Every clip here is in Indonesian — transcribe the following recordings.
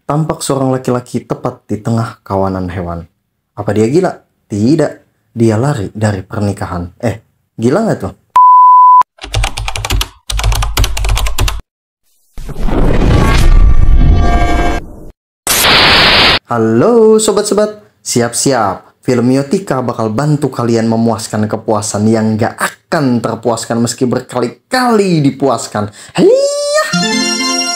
tampak seorang laki-laki tepat di tengah kawanan hewan. Apa dia gila? Tidak, dia lari dari pernikahan. Gila nggak tuh? Halo sobat-sobat, siap-siap. Film Yotika bakal bantu kalian memuaskan kepuasan yang gak akan terpuaskan meski berkali-kali dipuaskan. Haiya!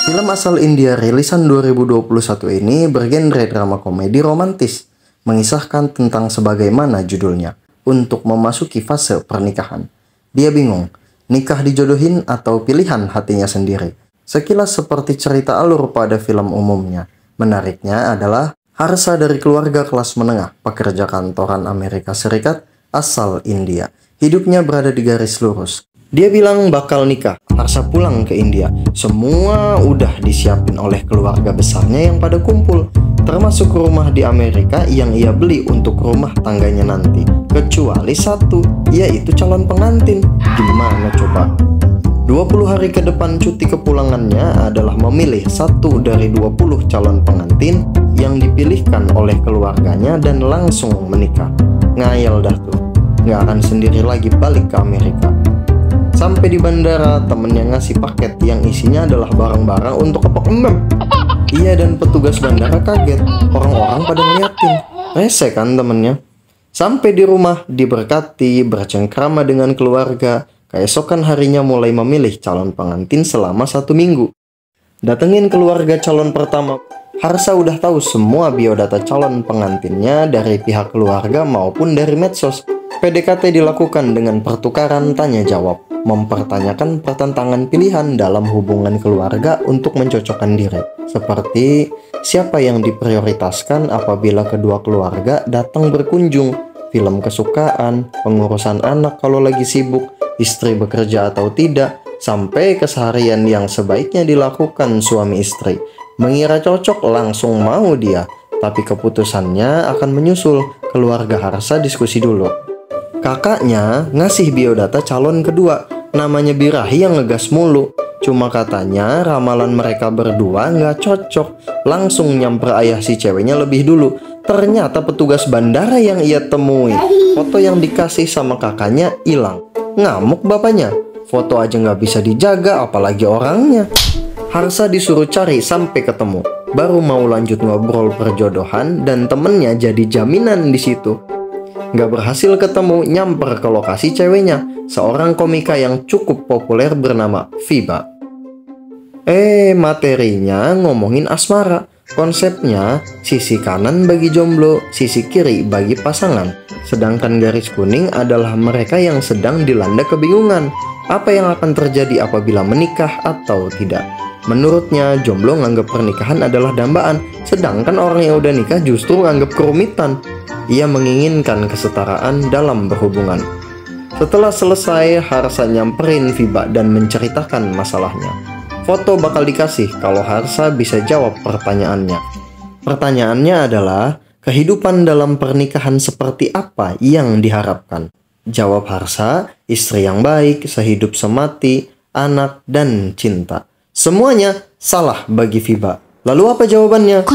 Film asal India rilisan 2021 ini bergenre drama komedi romantis, mengisahkan tentang sebagaimana judulnya, untuk memasuki fase pernikahan. Dia bingung, nikah dijodohin atau pilihan hatinya sendiri. Sekilas seperti cerita alur pada film umumnya. Menariknya adalah Harsa dari keluarga kelas menengah, pekerja kantoran Amerika Serikat, asal India. Hidupnya berada di garis lurus. Dia bilang bakal nikah, Harsa pulang ke India. Semua udah disiapin oleh keluarga besarnya yang pada kumpul. Termasuk rumah di Amerika yang ia beli untuk rumah tangganya nanti. Kecuali satu, yaitu calon pengantin. Gimana coba? 20 hari ke depan cuti kepulangannya adalah memilih satu dari 20 calon pengantin yang dipilihkan oleh keluarganya dan langsung menikah. Ngayal dah tuh, nggak akan sendiri lagi balik ke Amerika. Sampai di bandara, temennya ngasih paket yang isinya adalah barang-barang untuk kepokem. Ia dan petugas bandara kaget, orang-orang pada ngeliatin. Rese kan temennya. Sampai di rumah, diberkati, bercengkrama dengan keluarga. Keesokan harinya mulai memilih calon pengantin selama 1 minggu. Datengin keluarga calon pertama. Harsa udah tahu semua biodata calon pengantinnya dari pihak keluarga maupun dari medsos. PDKT dilakukan dengan pertukaran tanya jawab, mempertanyakan pertentangan pilihan dalam hubungan keluarga untuk mencocokkan diri. Seperti siapa yang diprioritaskan apabila kedua keluarga datang berkunjung, film kesukaan, pengurusan anak kalau lagi sibuk, istri bekerja atau tidak, sampai keseharian yang sebaiknya dilakukan suami istri. Mengira cocok langsung mau dia, tapi keputusannya akan menyusul. Keluarga Harsa diskusi dulu. Kakaknya ngasih biodata calon kedua, namanya Birahi yang ngegas mulu. Cuma katanya ramalan mereka berdua nggak cocok. Langsung nyamper ayah si ceweknya lebih dulu. Ternyata petugas bandara yang ia temui. Foto yang dikasih sama kakaknya hilang. Ngamuk bapaknya, foto aja nggak bisa dijaga apalagi orangnya. Harsa disuruh cari sampai ketemu, baru mau lanjut ngobrol perjodohan dan temennya jadi jaminan di situ. Nggak berhasil ketemu, nyamper ke lokasi ceweknya, seorang komika yang cukup populer bernama Viba. Materinya ngomongin asmara. Konsepnya sisi kanan bagi jomblo, sisi kiri bagi pasangan. Sedangkan garis kuning adalah mereka yang sedang dilanda kebingungan. Apa yang akan terjadi apabila menikah atau tidak? Menurutnya, jomblo nganggap pernikahan adalah dambaan, sedangkan orang yang udah nikah justru nganggap kerumitan. Ia menginginkan kesetaraan dalam berhubungan. Setelah selesai, Harsa nyamperin Viba dan menceritakan masalahnya. Foto bakal dikasih kalau Harsa bisa jawab pertanyaannya. Pertanyaannya adalah, kehidupan dalam pernikahan seperti apa yang diharapkan? Jawab Harsa, istri yang baik, sehidup semati, anak, dan cinta. Semuanya salah bagi Viba. Lalu apa jawabannya?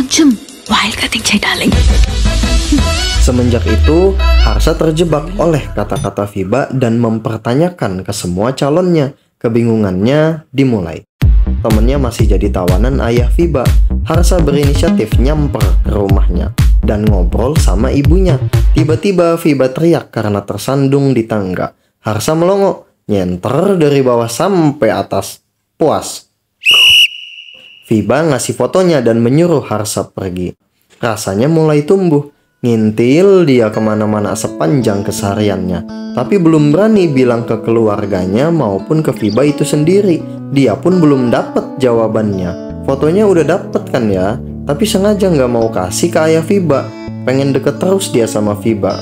Semenjak itu, Harsa terjebak oleh kata-kata Viba dan mempertanyakan ke semua calonnya. Kebingungannya dimulai. Temennya masih jadi tawanan ayah Viba. Harsa berinisiatif nyamper ke rumahnya dan ngobrol sama ibunya. Tiba-tiba Viba teriak karena tersandung di tangga. Harsa melongo, nyenter dari bawah sampai atas. Puas. Viba ngasih fotonya dan menyuruh Harsa pergi. Rasanya mulai tumbuh. Ngintil dia kemana-mana sepanjang kesehariannya. Tapi belum berani bilang ke keluarganya maupun ke Viba itu sendiri. Dia pun belum dapat jawabannya. Fotonya udah dapet kan ya, tapi sengaja nggak mau kasih ke ayah Viba. Pengen deket terus dia sama Viba.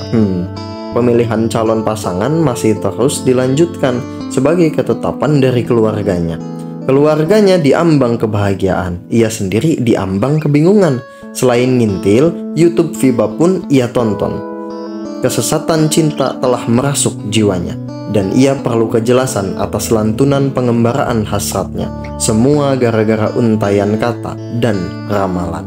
Pemilihan calon pasangan masih terus dilanjutkan sebagai ketetapan dari keluarganya. Keluarganya diambang kebahagiaan, ia sendiri diambang kebingungan. Selain ngintil, YouTube Viba pun ia tonton. Kesesatan cinta telah merasuk jiwanya, dan ia perlu kejelasan atas lantunan pengembaraan hasratnya. Semua gara-gara untayan kata dan ramalan.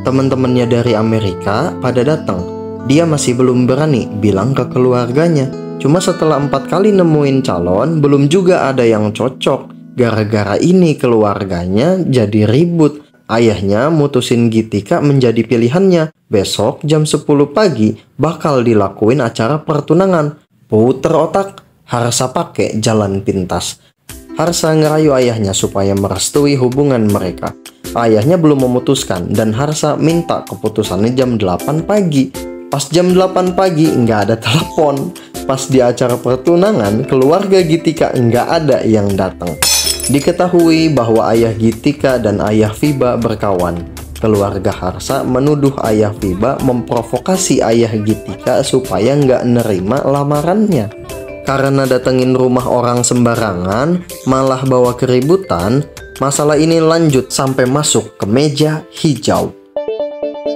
Teman-temannya dari Amerika pada datang. Dia masih belum berani bilang ke keluarganya. Cuma setelah 4 kali nemuin calon, belum juga ada yang cocok. Gara-gara ini keluarganya jadi ribut. Ayahnya mutusin Gitika menjadi pilihannya. Besok jam 10 pagi bakal dilakuin acara pertunangan. Puter otak, Harsa pakai jalan pintas. Harsa ngerayu ayahnya supaya merestui hubungan mereka. Ayahnya belum memutuskan dan Harsa minta keputusannya jam 8 pagi. Pas jam 8 pagi nggak ada telepon. Pas di acara pertunangan, keluarga Gitika nggak ada yang datang. Diketahui bahwa ayah Gitika dan ayah Fiba berkawan. Keluarga Harsa menuduh ayah Fiba memprovokasi ayah Gitika supaya nggak nerima lamarannya. Karena datengin rumah orang sembarangan, malah bawa keributan, masalah ini lanjut sampai masuk ke meja hijau.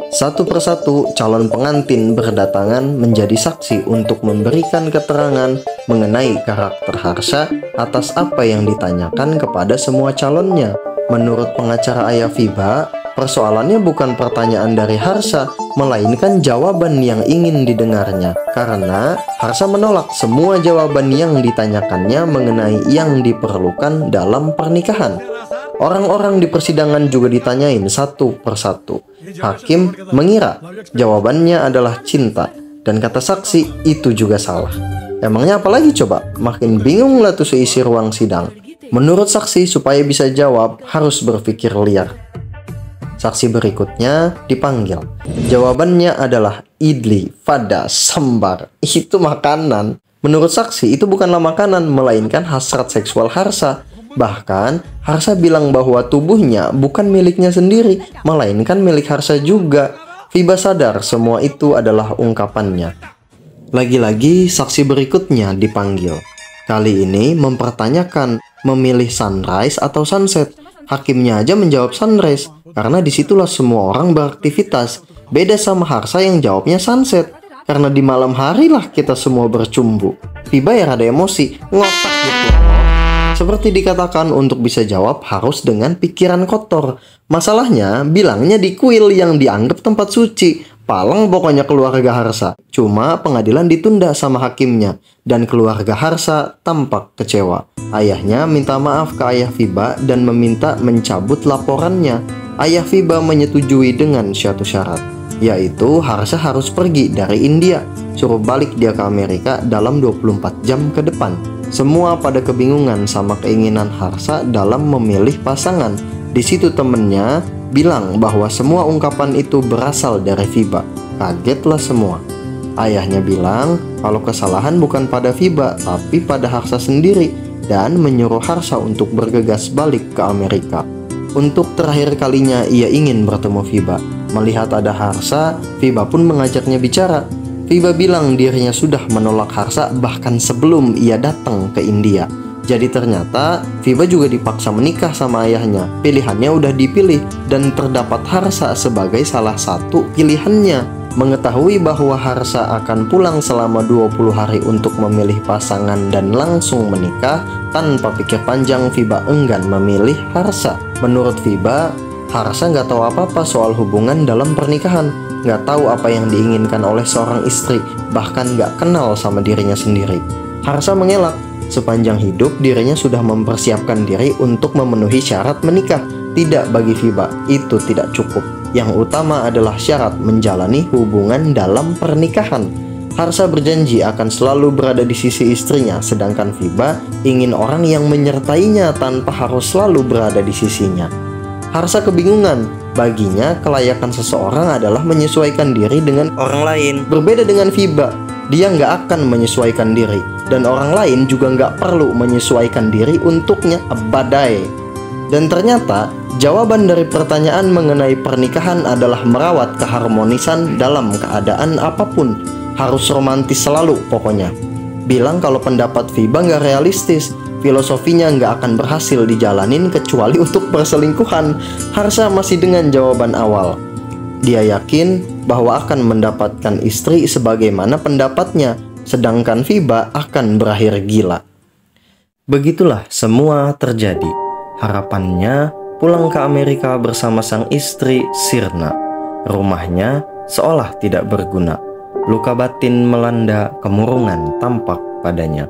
Satu persatu calon pengantin berdatangan menjadi saksi untuk memberikan keterangan mengenai karakter Harsa atas apa yang ditanyakan kepada semua calonnya. Menurut pengacara ayah Fiba, persoalannya bukan pertanyaan dari Harsa, melainkan jawaban yang ingin didengarnya. Karena Harsa menolak semua jawaban yang ditanyakannya mengenai yang diperlukan dalam pernikahan. Orang-orang di persidangan juga ditanyain satu persatu. Hakim mengira jawabannya adalah cinta, dan kata saksi itu juga salah. Emangnya apa lagi coba? Makin bingung lah tuh seisi ruang sidang. Menurut saksi, supaya bisa jawab harus berpikir liar. Saksi berikutnya dipanggil. Jawabannya adalah idli, vada, sambar. Itu makanan. Menurut saksi, itu bukanlah makanan, melainkan hasrat seksual Harsa. Bahkan, Harsa bilang bahwa tubuhnya bukan miliknya sendiri, melainkan milik Harsa juga. Fiba sadar semua itu adalah ungkapannya. Lagi-lagi, saksi berikutnya dipanggil. Kali ini mempertanyakan memilih sunrise atau sunset. Hakimnya aja menjawab sunrise, karena disitulah semua orang beraktivitas. Beda sama Harsa yang jawabnya sunset, karena di malam hari lah kita semua bercumbu. Fiba ya rada emosi, ngotak gitu. Seperti dikatakan, untuk bisa jawab harus dengan pikiran kotor. Masalahnya, bilangnya di kuil yang dianggap tempat suci. Palang pokoknya keluarga Harsa. Cuma pengadilan ditunda sama hakimnya, dan keluarga Harsa tampak kecewa. Ayahnya minta maaf ke ayah Fiba dan meminta mencabut laporannya. Ayah Fiba menyetujui dengan suatu syarat, yaitu Harsa harus pergi dari India, suruh balik dia ke Amerika dalam 24 jam ke depan. Semua pada kebingungan sama keinginan Harsa dalam memilih pasangan. Di situ temennya bilang bahwa semua ungkapan itu berasal dari Fiba. Kagetlah semua. Ayahnya bilang kalau kesalahan bukan pada Fiba, tapi pada Harsa sendiri, dan menyuruh Harsa untuk bergegas balik ke Amerika. Untuk terakhir kalinya ia ingin bertemu Fiba. Melihat ada Harsa, Fiba pun mengajaknya bicara. Fiba bilang dirinya sudah menolak Harsa bahkan sebelum ia datang ke India. Jadi ternyata Fiba juga dipaksa menikah sama ayahnya. Pilihannya udah dipilih dan terdapat Harsa sebagai salah satu pilihannya. Mengetahui bahwa Harsa akan pulang selama 20 hari untuk memilih pasangan dan langsung menikah, tanpa pikir panjang Fiba enggan memilih Harsa. Menurut Fiba, Harsa nggak tahu apa-apa soal hubungan dalam pernikahan, nggak tahu apa yang diinginkan oleh seorang istri, bahkan nggak kenal sama dirinya sendiri. Harsa mengelak. Sepanjang hidup dirinya sudah mempersiapkan diri untuk memenuhi syarat menikah. Tidak, bagi Fiba itu tidak cukup. Yang utama adalah syarat menjalani hubungan dalam pernikahan. Harsa berjanji akan selalu berada di sisi istrinya, sedangkan Fiba ingin orang yang menyertainya tanpa harus selalu berada di sisinya. Harsa kebingungan. Baginya, kelayakan seseorang adalah menyesuaikan diri dengan orang lain. Berbeda dengan Fiba, dia nggak akan menyesuaikan diri, dan orang lain juga nggak perlu menyesuaikan diri untuknya. Badai. Dan ternyata, jawaban dari pertanyaan mengenai pernikahan adalah merawat keharmonisan dalam keadaan apapun. Harus romantis selalu pokoknya. Bilang kalau pendapat Fiba nggak realistis, filosofinya nggak akan berhasil dijalanin kecuali untuk perselingkuhan. Harsa masih dengan jawaban awal. Dia yakin bahwa akan mendapatkan istri sebagaimana pendapatnya, sedangkan Fiba akan berakhir gila. Begitulah semua terjadi. Harapannya pulang ke Amerika bersama sang istri Sirna. Rumahnya seolah tidak berguna. Luka batin melanda, kemurungan tampak padanya.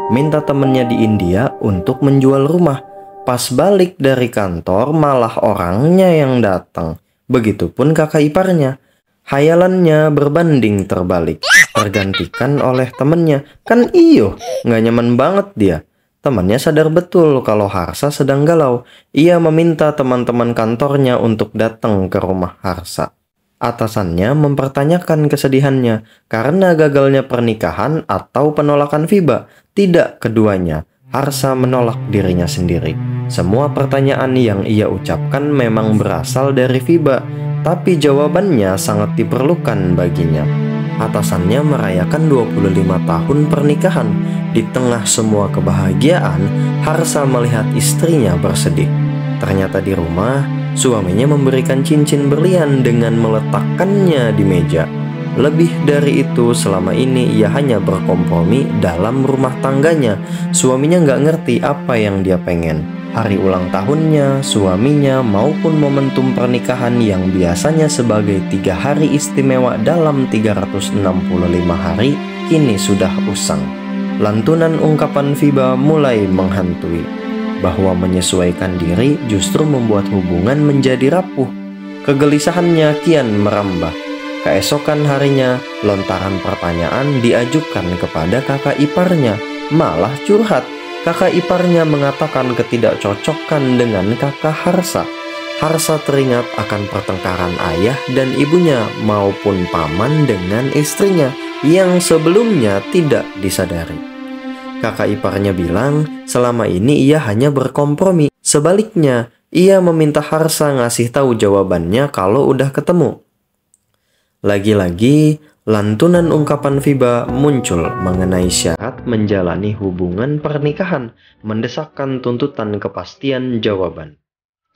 Minta temannya di India untuk menjual rumah. Pas balik dari kantor malah orangnya yang datang. Begitupun kakak iparnya. Hayalannya berbanding terbalik, tergantikan oleh temannya. Kan iyo, nggak nyaman banget dia. Temannya sadar betul kalau Harsa sedang galau. Ia meminta teman-teman kantornya untuk datang ke rumah Harsa. Atasannya mempertanyakan kesedihannya karena gagalnya pernikahan atau penolakan Fiba. Tidak keduanya. Harsa menolak dirinya sendiri. Semua pertanyaan yang ia ucapkan memang berasal dari Fiba, tapi jawabannya sangat diperlukan baginya. Atasannya merayakan 25 tahun pernikahan. Di tengah semua kebahagiaan, Harsa melihat istrinya bersedih. Ternyata di rumah, suaminya memberikan cincin berlian dengan meletakkannya di meja. Lebih dari itu, selama ini ia hanya berkompromi dalam rumah tangganya. Suaminya nggak ngerti apa yang dia pengen. Hari ulang tahunnya, suaminya, maupun momentum pernikahan yang biasanya sebagai 3 hari istimewa dalam 365 hari, kini sudah usang. Lantunan ungkapan Fiba mulai menghantui, bahwa menyesuaikan diri justru membuat hubungan menjadi rapuh. Kegelisahannya kian merambah. Keesokan harinya, lontaran pertanyaan diajukan kepada kakak iparnya, malah curhat. Kakak iparnya mengatakan ketidakcocokan dengan kakak Harsa. Harsa teringat akan pertengkaran ayah dan ibunya maupun paman dengan istrinya yang sebelumnya tidak disadari. Kakak iparnya bilang selama ini ia hanya berkompromi. Sebaliknya, ia meminta Harsa ngasih tahu jawabannya kalau udah ketemu. Lagi-lagi, lantunan ungkapan Fiba muncul mengenai syarat menjalani hubungan pernikahan, mendesakkan tuntutan kepastian jawaban.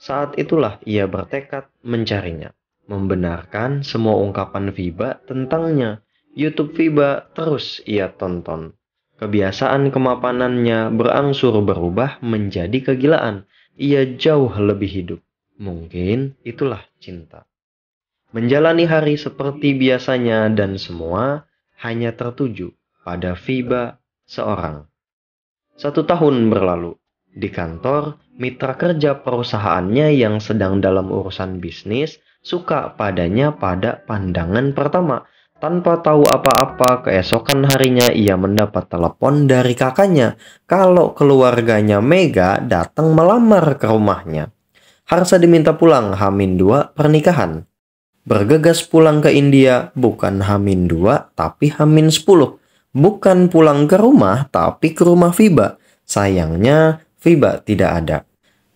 Saat itulah ia bertekad mencarinya, membenarkan semua ungkapan Fiba tentangnya. YouTube Fiba terus ia tonton. Kebiasaan kemapanannya berangsur berubah menjadi kegilaan. Ia jauh lebih hidup. Mungkin itulah cinta. Menjalani hari seperti biasanya dan semua hanya tertuju pada Fiba seorang. 1 tahun berlalu. Di kantor, mitra kerja perusahaannya yang sedang dalam urusan bisnis suka padanya pada pandangan pertama. Tanpa tahu apa-apa, keesokan harinya ia mendapat telepon dari kakaknya kalau keluarganya Mega datang melamar ke rumahnya. Harsa diminta pulang H-2 pernikahan. Bergegas pulang ke India, bukan H-2 tapi H-10. Bukan pulang ke rumah tapi ke rumah Fiba. Sayangnya Fiba tidak ada.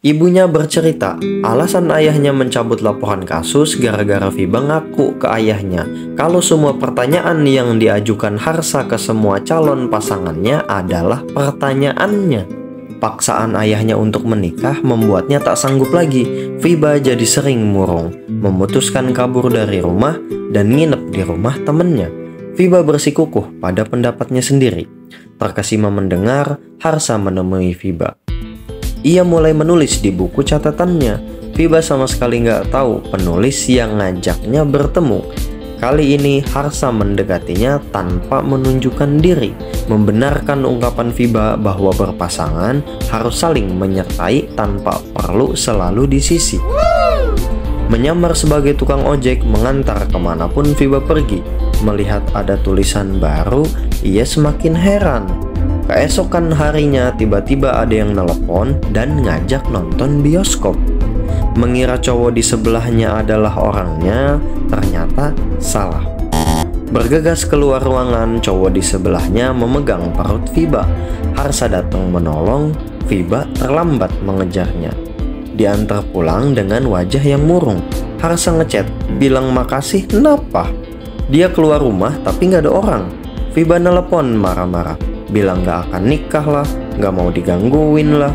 Ibunya bercerita, alasan ayahnya mencabut laporan kasus gara-gara Fiba ngaku ke ayahnya kalau semua pertanyaan yang diajukan Harsa ke semua calon pasangannya adalah pertanyaannya. Paksaan ayahnya untuk menikah membuatnya tak sanggup lagi. Fiba jadi sering murung, memutuskan kabur dari rumah dan nginep di rumah temennya. Fiba bersikukuh pada pendapatnya sendiri. Terkesima mendengar Harsa menemui Fiba. Ia mulai menulis di buku catatannya. Fiba sama sekali nggak tahu penulis yang ngajaknya bertemu. Kali ini Harsa mendekatinya tanpa menunjukkan diri, membenarkan ungkapan Fiba bahwa berpasangan harus saling menyertai tanpa perlu selalu di sisi. Menyamar sebagai tukang ojek mengantar kemanapun Fiba pergi. Melihat ada tulisan baru, ia semakin heran. Keesokan harinya tiba-tiba ada yang nelepon dan ngajak nonton bioskop. Mengira cowok di sebelahnya adalah orangnya, ternyata salah. Bergegas keluar ruangan, cowok di sebelahnya memegang perut Fiba. Harsa datang menolong, Fiba terlambat mengejarnya. Diantar pulang dengan wajah yang murung. Harsa ngechat, bilang makasih, kenapa? Dia keluar rumah tapi nggak ada orang. Fiba nelepon marah-marah, bilang nggak akan nikah lah, nggak mau digangguin lah.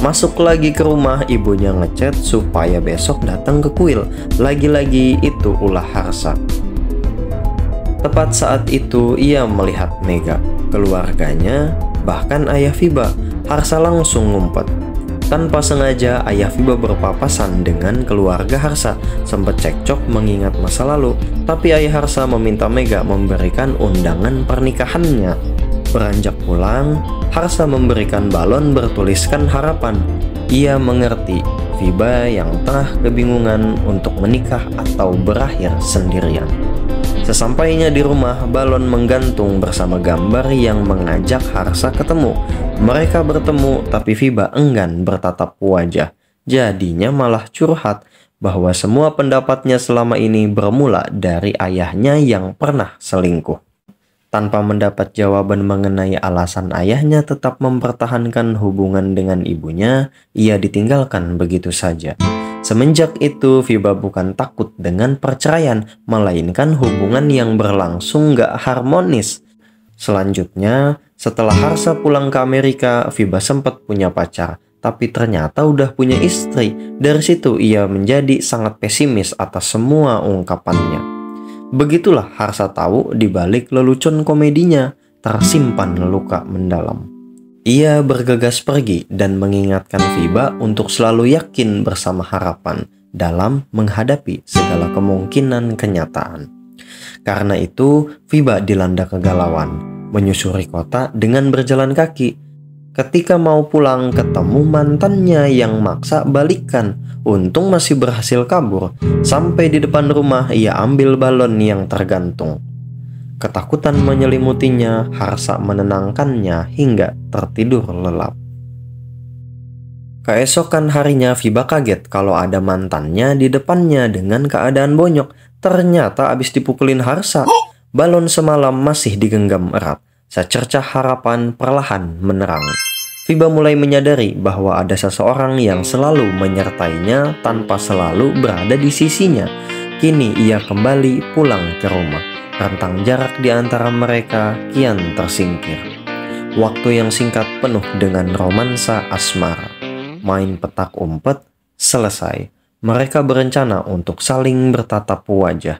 Masuk lagi ke rumah, ibunya ngechat supaya besok datang ke kuil. Lagi-lagi itu ulah Harsa. Tepat saat itu ia melihat Mega, keluarganya, bahkan ayah Fiba. Harsa langsung ngumpet. Tanpa sengaja, ayah Fiba berpapasan dengan keluarga Harsa. Sempat cekcok mengingat masa lalu, tapi ayah Harsa meminta Mega memberikan undangan pernikahannya. Beranjak pulang, Harsa memberikan balon bertuliskan harapan. Ia mengerti Fiba yang tengah kebingungan untuk menikah atau berakhir sendirian. Sesampainya di rumah, balon menggantung bersama gambar yang mengajak Harsa ketemu. Mereka bertemu, tapi Fiba enggan bertatap wajah. Jadinya malah curhat bahwa semua pendapatnya selama ini bermula dari ayahnya yang pernah selingkuh. Tanpa mendapat jawaban mengenai alasan ayahnya tetap mempertahankan hubungan dengan ibunya, ia ditinggalkan begitu saja. Semenjak itu, Fiba bukan takut dengan perceraian, melainkan hubungan yang berlangsung gak harmonis. Selanjutnya, setelah Harsa pulang ke Amerika, Fiba sempat punya pacar, tapi ternyata udah punya istri. Dari situ ia menjadi sangat pesimis atas semua ungkapannya. Begitulah Harsa tahu di balik lelucon komedinya tersimpan luka mendalam. Ia bergegas pergi dan mengingatkan Fiba untuk selalu yakin bersama harapan dalam menghadapi segala kemungkinan kenyataan. Karena itu, Fiba dilanda kegalauan, menyusuri kota dengan berjalan kaki. Ketika mau pulang, ketemu mantannya yang maksa balikan. Untung masih berhasil kabur. Sampai di depan rumah, ia ambil balon yang tergantung. Ketakutan menyelimutinya, Harsa menenangkannya hingga tertidur lelap. Keesokan harinya, Fiba kaget kalau ada mantannya di depannya dengan keadaan bonyok. Ternyata abis dipukulin Harsa. Balon semalam masih digenggam erat. Secercah harapan perlahan menerang. Fiba mulai menyadari bahwa ada seseorang yang selalu menyertainya tanpa selalu berada di sisinya. Kini ia kembali pulang ke rumah. Rentang jarak di antara mereka kian tersingkir. Waktu yang singkat penuh dengan romansa asmara. Main petak umpet selesai. Mereka berencana untuk saling bertatap wajah.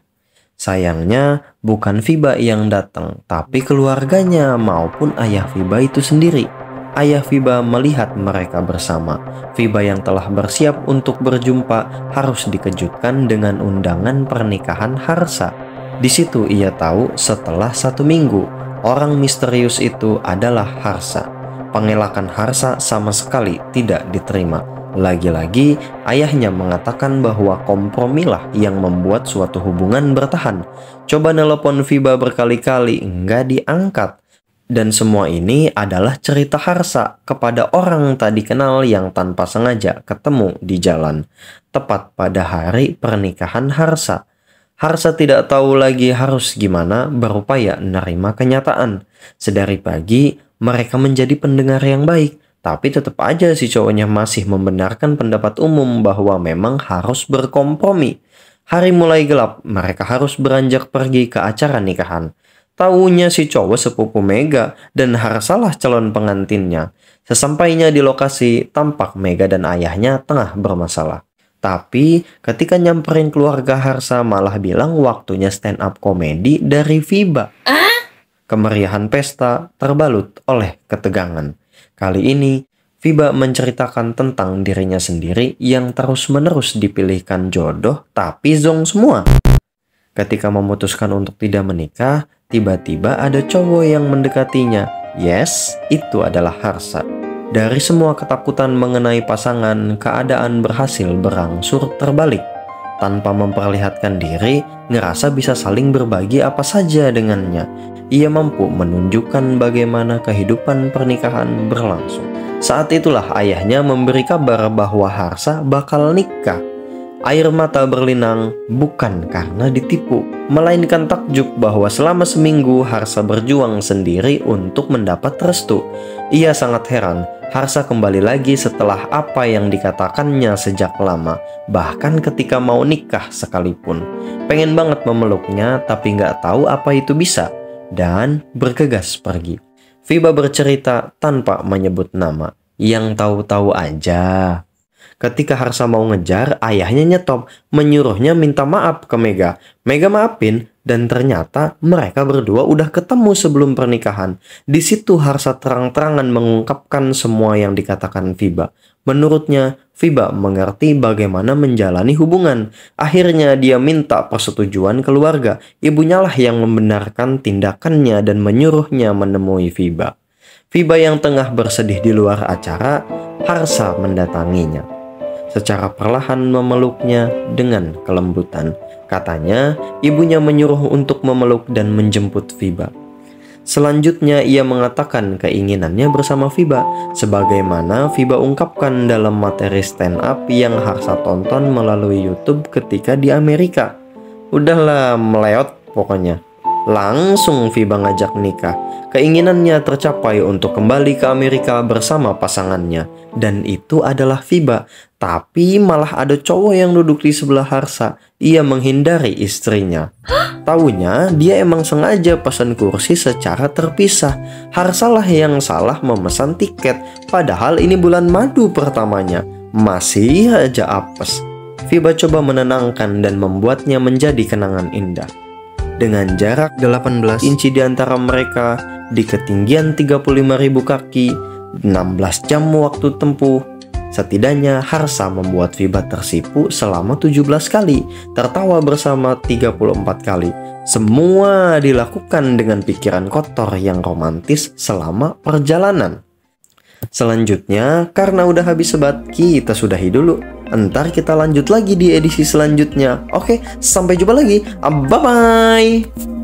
Sayangnya bukan Fiba yang datang, tapi keluarganya maupun ayah Fiba itu sendiri. Ayah Fiba melihat mereka bersama. Fiba yang telah bersiap untuk berjumpa harus dikejutkan dengan undangan pernikahan Harsa. Di situ ia tahu setelah 1 minggu, orang misterius itu adalah Harsa. Pengelakan Harsa sama sekali tidak diterima. Lagi-lagi, ayahnya mengatakan bahwa kompromilah yang membuat suatu hubungan bertahan. Coba nelpon Fiba berkali-kali, enggak diangkat. Dan semua ini adalah cerita Harsa kepada orang tak dikenal yang tanpa sengaja ketemu di jalan. Tepat pada hari pernikahan Harsa. Harsa tidak tahu lagi harus gimana, berupaya menerima kenyataan. Sedari pagi, mereka menjadi pendengar yang baik. Tapi tetap aja si cowoknya masih membenarkan pendapat umum bahwa memang harus berkompromi. Hari mulai gelap, mereka harus beranjak pergi ke acara nikahan. Taunya si cowok sepupu Mega dan Harsalah calon pengantinnya. Sesampainya di lokasi, tampak Mega dan ayahnya tengah bermasalah. Tapi ketika nyamperin keluarga Harsa malah bilang waktunya stand up komedi dari Fiba. Kemeriahan pesta terbalut oleh ketegangan. Kali ini Fiba menceritakan tentang dirinya sendiri yang terus-menerus dipilihkan jodoh tapi zong semua. Ketika memutuskan untuk tidak menikah, tiba-tiba ada cowok yang mendekatinya. Yes, itu adalah Harsa. Dari semua ketakutan mengenai pasangan, keadaan berhasil berangsur terbalik. Tanpa memperlihatkan diri, ngerasa bisa saling berbagi apa saja dengannya. Ia mampu menunjukkan bagaimana kehidupan pernikahan berlangsung. Saat itulah ayahnya memberi kabar bahwa Harsa bakal nikah. Air mata berlinang bukan karena ditipu, melainkan takjub bahwa selama seminggu Harsa berjuang sendiri untuk mendapat restu. Ia sangat heran, Harsa kembali lagi setelah apa yang dikatakannya sejak lama, bahkan ketika mau nikah sekalipun. Pengen banget memeluknya, tapi nggak tahu apa itu bisa, dan bergegas pergi. Fiba bercerita tanpa menyebut nama, yang tahu-tahu aja. Ketika Harsa mau ngejar, ayahnya nyetop, menyuruhnya minta maaf ke Mega. Mega maafin, dan ternyata mereka berdua udah ketemu sebelum pernikahan. Di situ Harsa terang-terangan mengungkapkan semua yang dikatakan Fiba. Menurutnya, Fiba mengerti bagaimana menjalani hubungan. Akhirnya dia minta persetujuan keluarga. Ibunya lah yang membenarkan tindakannya dan menyuruhnya menemui Fiba. Fiba yang tengah bersedih di luar acara, Harsa mendatanginya. Secara perlahan memeluknya dengan kelembutan. Katanya, ibunya menyuruh untuk memeluk dan menjemput Fiba. Selanjutnya ia mengatakan keinginannya bersama Fiba, sebagaimana Fiba ungkapkan dalam materi stand up yang Harsa tonton melalui YouTube ketika di Amerika. Udahlah meleot pokoknya. Langsung Fiba ngajak nikah. Keinginannya tercapai untuk kembali ke Amerika bersama pasangannya. Dan itu adalah Fiba. Tapi malah ada cowok yang duduk di sebelah Harsa. Ia menghindari istrinya. Taunya dia emang sengaja pesan kursi secara terpisah. Harsalah yang salah memesan tiket. Padahal ini bulan madu pertamanya. Masih aja apes. Fiba coba menenangkan dan membuatnya menjadi kenangan indah. Dengan jarak 18 inci di antara mereka, di ketinggian 35.000 kaki, 16 jam waktu tempuh, setidaknya Harsa membuat Fiba tersipu selama 17 kali, tertawa bersama 34 kali. Semua dilakukan dengan pikiran kotor yang romantis selama perjalanan. Selanjutnya, karena udah habis sebat, kita sudahi dulu. Entar kita lanjut lagi di edisi selanjutnya. Oke, sampai jumpa lagi. Bye-bye.